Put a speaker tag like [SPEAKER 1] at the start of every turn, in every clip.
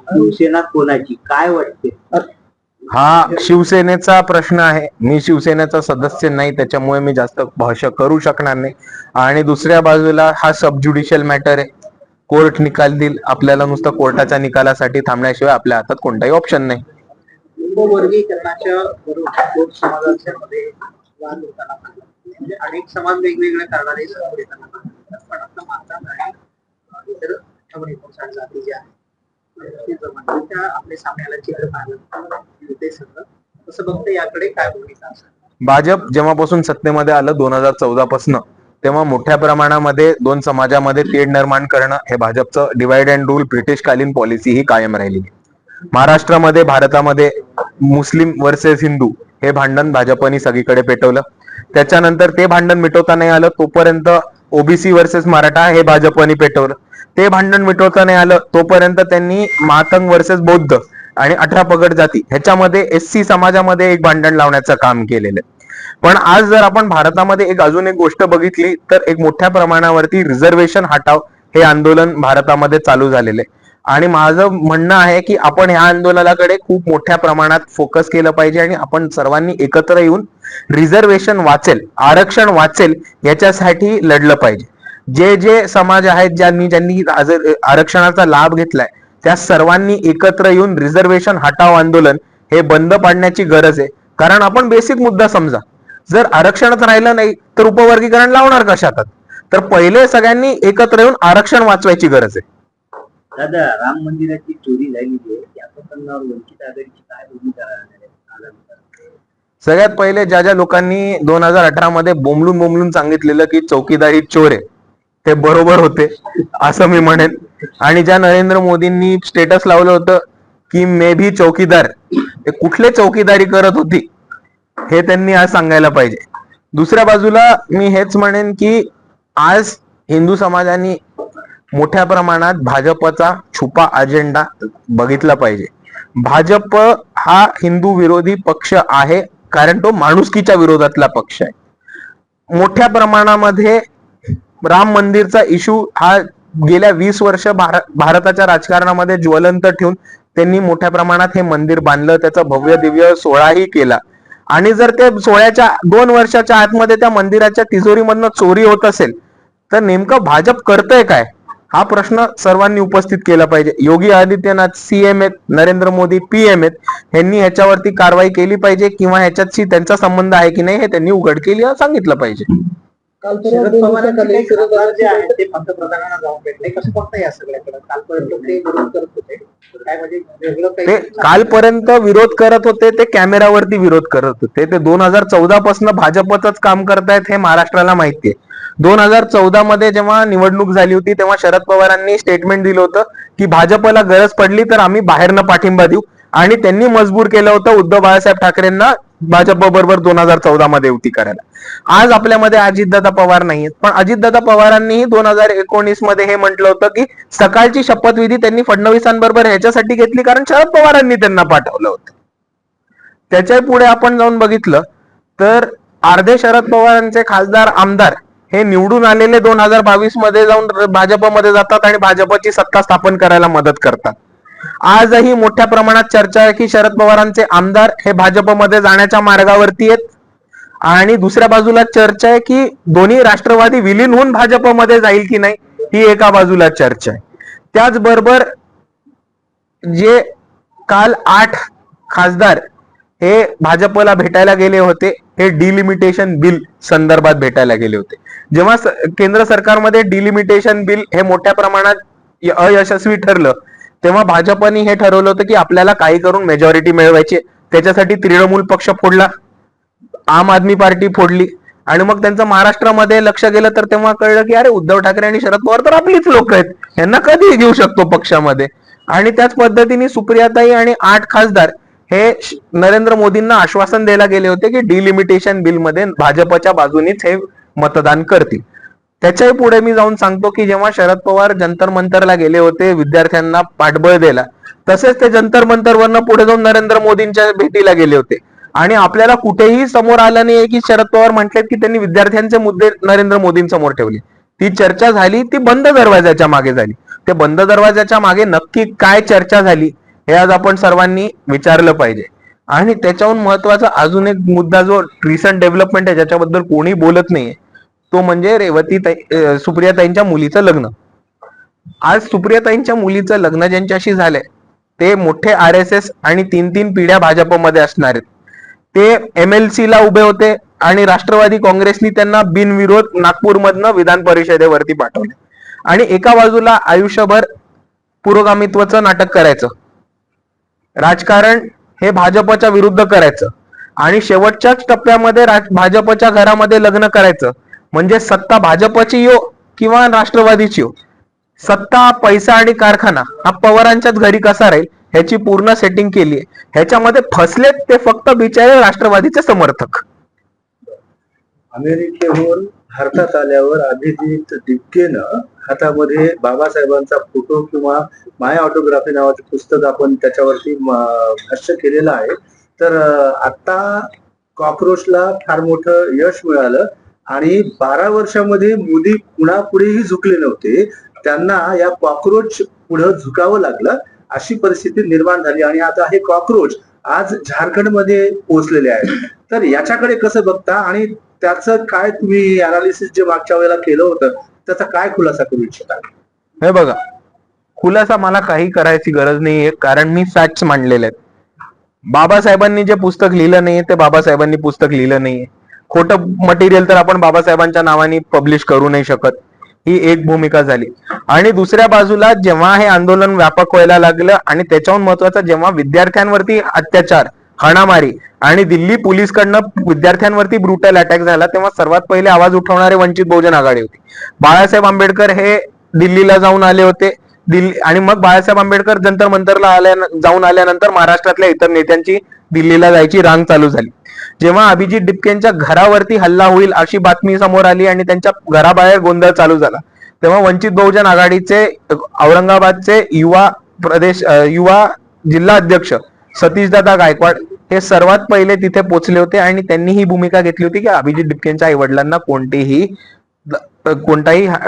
[SPEAKER 1] शिवसेना कोणाची काय वाटते?
[SPEAKER 2] हा शिवसेनेचा प्रश्न आहे. मी शिवसेनेचा सदस्य नाही, त्याच्यामुळे मी जास्त भाष्य करू शकणार नाही. आणि दुसऱ्या बाजूला हा सब ज्युडिशियल मॅटर आहे. कोर्ट निकाल देईल. आपल्याला नुसतं कोर्टाच्या निकालासाठी थांबण्याशिवाय आपल्या हातात कोणताही ऑप्शन नाही.
[SPEAKER 1] उपवर्गीकरणाच्या बरोबर समाजाच्या मध्ये वाद होताना म्हणजे अनेक समाज वेगवेगळ्या कारणाने समोर येताना पण आता मारतात आणि इतर जाती ज्या आहेत त्या आपल्या सामने आल्या चित्र पाहिलं ते सगळं तसं बघतं याकडे काय भूमिका असेल?
[SPEAKER 2] भाजप जेव्हापासून सत्तेमध्ये आलं 2014 पासून, तेव्हा मोठ्या प्रमाणामध्ये दोन समाजामध्ये तेढ निर्माण करणं हे भाजपचं डिवाइड अँड रूल ब्रिटिशकालीन पॉलिसी ही कायम राहिलेली. महाराष्ट्रामध्ये भारतामध्ये मुस्लिम वर्सेस हिंदू हे भांडण भाजपने सगळीकडे पेटवलं. त्याच्यानंतर ते भांडण मिटवता नाही आलं तोपर्यंत ओबीसी वर्सेस मराठा हे भाजपने पेटवलं. ते भांडण मिटवता नाही आलं तोपर्यंत त्यांनी मातंग वर्सेस बौद्ध आणि 18 पगड जाती ह्याच्यामध्ये एससी समाजामध्ये एक भांडण लावण्याचं काम केलेलं आहे. पण आज जर आपण भारतामध्ये अजून एक गोष्ट बघितली तर एक मोठ्या प्रमाणावरती रिझर्वेशन हटाव हे आंदोलन भारतामध्ये चालू झालेले आहे. आणि माझं म्हणणं आहे की आपण ह्या आंदोलनाकडे खूप मोठ्या प्रमाणात फोकस केलं पाहिजे आणि आपण सर्वांनी एकत्र येऊन रिझर्वेशन वाचेल, आरक्षण वाचेल याच्यासाठी लढलं पाहिजे. जे जे समाज आहेत ज्यांनी आरक्षणाचा लाभ घेतलाय त्या सर्वांनी एकत्र येऊन रिझर्वेशन हटाव आंदोलन हे बंद पाडण्याची गरज आहे. कारण आपण बेसिक मुद्दा समजा, जर आरक्षणच राहिलं नाही तर उपवर्गीकरण लावणार कशात? तर पहिले सगळ्यांनी एकत्र येऊन आरक्षण वाचवायची गरज आहे.
[SPEAKER 1] दादा, राम मंदिराची चोरी झालेली आहे त्या प्रकरणावर वंचित आघाडीची काय भूमिका राहणार आहे?
[SPEAKER 2] सगळ्यात पहिले ज्या लोकांनी 2018 मध्ये बोंबलून सांगितलेलं की चौकीदारी चोर आहे ते बरोबर होते असं मी म्हणेन. आणि ज्या नरेंद्र मोदींनी स्टेटस लावलं होतं की मे भी चौकीदार, ते कुठले चौकीदारी करत होती हे त्यांनी आज सांगायला पाहिजे. दुसऱ्या बाजूला मी हेच म्हणेन की आज हिंदू समाजाने मोठ्या प्रमाणात भाजपचा छुपा अजेंडा बघितला पाहिजे. भाजप हा हिंदू विरोधी पक्ष आहे कारण तो माणुसकीच्या विरोधातला पक्ष आहे. मोठ्या प्रमाणामध्ये राम मंदिरचा इश्यू हा गेल्या 20 वर्ष भारताच्या राजकारणामध्ये ज्वलंत ठेवून त्यांनी मोठ्या प्रमाणात हे मंदिर बांधलं, त्याचा भव्य दिव्य सोहळाही केला. आणि जर ते सोहळ्याच्या 2 वर्षाच्या आतमध्ये त्या मंदिराच्या तिजोरीमधनं चोरी होत असेल तर नेमकं भाजप करतंय काय हा प्रश्न सर्वांनी उपस्थित केला पाहिजे. योगी आदित्यनाथ सीएम आहेत, नरेंद्र मोदी पीएम आहेत, यांनी ह्याच्यावरती कारवाई केली पाहिजे किंवा ह्याच्याशी त्यांचा संबंध आहे की नाही हे त्यांनी उघड केली सांगितलं पाहिजे.
[SPEAKER 1] शरद पवारांचे खासदार जे आहेत ते पंतप्रधानांना जाऊन भेटले, कसं बघता या सगळ्याकडे? कालपर्यंत ते विरोध करत होते, काय म्हणजे वेगळं
[SPEAKER 2] ते
[SPEAKER 1] काही?
[SPEAKER 2] कालपर्यंत विरोध करत होते, ते कॅमेरावरती विरोध करत होते. ते 2014 पासून भाजपचंच काम करतायत हे महाराष्ट्राला माहितीये. 2014 मध्ये जेव्हा निवडणूक झाली होती तेव्हा शरद पवारांनी स्टेटमेंट दिलं होतं की भाजपला गरज पडली तर आम्ही बाहेरनं पाठिंबा देऊ, आणि त्यांनी मजबूर केलं होतं उद्धव बाळासाहेब ठाकरेंना भाजप बरोबर 2014 मध्ये युती करायला. आज आपल्यामध्ये अजितदादा पवार नाहीयेत, पण अजितदादा पवारांनीही 2019 मध्ये हे म्हटलं होतं की सकाळची शपथविधी त्यांनी फडणवीसांबरोबर ह्याच्यासाठी घेतली कारण शरद पवारांनी त्यांना पाठवलं होतं. त्याच्या पुढे आपण जाऊन बघितलं तर अर्धे शरद पवारांचे खासदार आमदार हे निवडून आलेले 2022 मध्ये जाऊन भाजपमध्ये जातात आणि भाजपची सत्ता स्थापन करायला मदत करतात. आजही मोठ्या प्रमाणात चर्चा आहे की शरद पवारांचे आमदार हे भाजपमध्ये जाण्याच्या मार्गावरती आहेत. आणि दुसऱ्या बाजूला चर्चा आहे की दोन्ही राष्ट्रवादी विलीन होऊन भाजपमध्ये जाईल की नाही ही एका बाजूला चर्चा आहे. त्याचबरोबर जे काल 8 खासदार हे भाजपला भेटायला गेले होते, हे डिलिमिटेशन बिल संदर्भात भेटायला गेले होते. जेव्हा केंद्र सरकारमध्ये डिलिमिटेशन बिल हे मोठ्या प्रमाणात अयशस्वी ठरलं तेव्हा भाजपने हे ठरवलं होतं की आपल्याला काही करून मेजॉरिटी मिळवायची. त्याच्यासाठी तृणमूल पक्ष फोडला, आम आदमी पार्टी फोडली, आणि मग त्यांचं महाराष्ट्रामध्ये लक्ष गेलं तर तेव्हा कळलं की अरे उद्धव ठाकरे आणि शरद पवार तर आपलीच लोक आहेत, यांना कधी घेऊ शकतो पक्षामध्ये. आणि त्याच पद्धतीने सुप्रियाताई आणि 8 खासदार हे नरेंद्र मोदींना आश्वासन द्यायला गेले होते की डिलिमिटेशन बिल मध्ये भाजपच्या बाजूनीच हे मतदान करतील. त्याच्याही पुढे मी जाऊन सांगतो की जेव्हा शरद पवार जंतर मंतरला गेले होते विद्यार्थ्यांना पाठबळ द्यायला, तसेच ते जंतर मंतरवरनं पुढे जाऊन नरेंद्र मोदींच्या भेटीला गेले होते. आणि आपल्याला कुठेही समोर आलं नाही की शरद पवार म्हटलेत की त्यांनी विद्यार्थ्यांचे मुद्दे नरेंद्र मोदींसमोर ठेवले. ती चर्चा झाली ती बंद दरवाजाच्या मागे झाली. ते बंद दरवाजाच्या मागे नक्की काय चर्चा झाली हे आज आपण सर्वांनी विचारलं पाहिजे. आणि त्याच्याहून महत्वाचा अजून एक मुद्दा जो रिसंट डेव्हलपमेंट आहे ज्याच्याबद्दल कोणी बोलत नाहीये तो म्हणजे सुप्रियाताईंच्या मुलीचं लग्न. आज सुप्रियाताईंच्या मुलीचं लग्न ज्यांच्याशी झालंय ते मोठे RSS आणि 3 पिढ्या भाजपमध्ये असणार आहेत. ते MLC ला उभे होते आणि राष्ट्रवादी काँग्रेसनी त्यांना बिनविरोध नागपूरमधनं विधान परिषदेवरती पाठवले. आणि एका बाजूला आयुष्यभर पुरोगामित्वाचं नाटक करायचं, राजकारण हे भाजपच्या विरुद्ध करायचं आणि शेवटच्याच टप्प्यामध्ये भाजपच्या घरामध्ये लग्न करायचं. म्हणजे सत्ता भाजपची यो किंवा राष्ट्रवादीची यो, सत्ता, पैसा आणि कारखाना हा पवारांच्याच घरी कसा राहील ह्याची पूर्ण सेटिंग केली आहे. ह्याच्यामध्ये फसलेत ते फक्त बिचारे राष्ट्रवादीचे समर्थक.
[SPEAKER 3] अमेरिकेहून भारतात आल्यावर अभिजित दिपकेनं हातामध्ये बाबासाहेबांचा फोटो किंवा माय ऑटोग्राफी नावाचं पुस्तक आपण त्याच्यावरती भाष्य केलेलं आहे. तर आता कॉक्रोचला फार मोठं यश मिळालं आणि 12 वर्षामध्ये मोदी कुणापुढेही झुकले नव्हते, त्यांना या कॉक्रोच पुढे झुकावं लागलं अशी परिस्थिती निर्माण झाली आणि आता हे कॉक्रोच आज झारखंडमध्ये पोहोचलेले आहेत. तर याच्याकडे कसं बघता आणि त्याचं काय तुम्ही अनालिसिस जे मागच्या वेळेला केलं होतं त्याचा काय खुलासा करू इच्छिता?
[SPEAKER 2] हे बघा, खुलासा मला काही करायची गरज नाहीये कारण मी फॅक्ट्स मांडलेले आहेत. बाबासाहेबांनी जे पुस्तक लिहिलं नाहीये ते बाबासाहेबांनी पुस्तक लिहिलं नाहीये. खोटं मटेरियल तर आपण बाबासाहेबांच्या नावाने पब्लिश करू नाही शकत, ही एक भूमिका झाली. आणि दुसऱ्या बाजूला जेव्हा हे आंदोलन व्यापक व्हायला लागलं आणि त्याच्याहून महत्वाचं जेव्हा विद्यार्थ्यांवरती अत्याचार, हाणामारी आणि दिल्ली पोलीसकडनं विद्यार्थ्यांवरती ब्रुटल अटॅक झाला तेव्हा सर्वात पहिले आवाज उठवणारे वंचित बहुजन आघाडी होती. बाळासाहेब आंबेडकर हे दिल्लीला जाऊन आले होते. आणि मग बाळासाहेब आंबेडकर जंतर मंतरला जाऊन आल्यानंतर महाराष्ट्रातल्या इतर नेत्यांची दिल्लीला जायची रांग चालू झाली. जेव्हा अभिजित दिपकेंच्या घरावरती हल्ला होईल अशी बातमी समोर आली आणि त्यांच्या घराबाहेर गोंधळ चालू झाला तेव्हा वंचित बहुजन आघाडीचे औरंगाबादचे युवा जिल्हा अध्यक्ष सतीशदादा गायकवाड हे सर्वात पहिले तिथे पोहोचले होते आणि त्यांनी ही भूमिका घेतली होती की अभिजित दिपकेंच्या आई वडिलांना कोणताही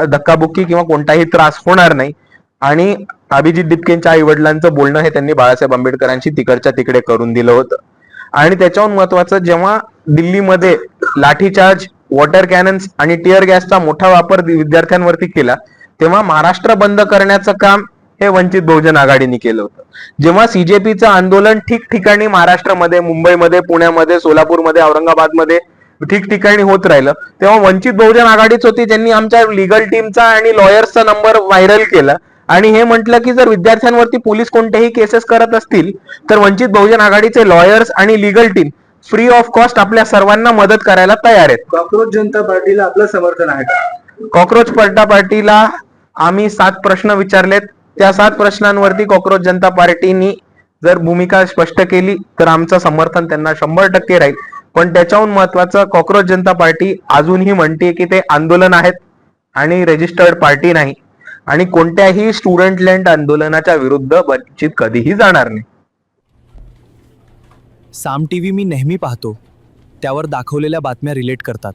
[SPEAKER 2] धक्काबुक्की किंवा कोणताही त्रास होणार नाही. आणि अभिजित दिपकेंच्या आई वडिलांचं बोलणं हे त्यांनी बाळासाहेब आंबेडकरांशी तिकडच्या तिकडे करून दिलं होतं. आणि त्याच्याहून महत्वाचं जेव्हा दिल्लीमध्ये लाठीचार्ज, वॉटर कॅनन्स आणि टिअर गॅसचा मोठा वापर विद्यार्थ्यांवरती केला तेव्हा महाराष्ट्र बंद करण्याचं काम हे वंचित बहुजन आघाडीने केलं होतं. जेव्हा CJPचं आंदोलन ठिकठिकाणी महाराष्ट्रामध्ये, मुंबईमध्ये, पुण्यामध्ये, सोलापूरमध्ये, औरंगाबादमध्ये ठिकठिकाणी होत राहिलं तेव्हा वंचित बहुजन आघाडीच होती ज्यांनी आमच्या लिगल टीमचा आणि लॉयर्सचा नंबर व्हायरल केला आणि हे म्हटलं की जर विद्यार्थ्यांवरती पोलीस कोणतेही केसेस करत असतील तर वंचित बहुजन आघाडीचे लॉयर्स आणि legal team free of cost आपल्या सर्वांना मदत करायला तयार आहेत.
[SPEAKER 3] कॉक्रोच जनता पार्टीला आपलं समर्थन आहे का?
[SPEAKER 2] कॉक्रोच जनता पार्टीला आम्ही 7 प्रश्न विचारलेत. त्या 7 प्रश्नांवरती कॉक्रोच जनता पार्टीनी जर भूमिका स्पष्ट केली तर आमचं समर्थन त्यांना 100% राहील. पण त्याच्याहून महत्वाचं कॉक्रोच जनता पार्टी अजूनही म्हणते की ते आंदोलन आहेत आणि रजिस्टर्ड पार्टी नाही आणि कोणत्याही स्टुडंट लँड आंदोलनाच्या विरुद्ध वंचित कधीही जाणार नाही.
[SPEAKER 4] साम टीव्ही मी नेहमी पाहतो, त्यावर दाखवलेल्या बातम्या रिलेट करतात.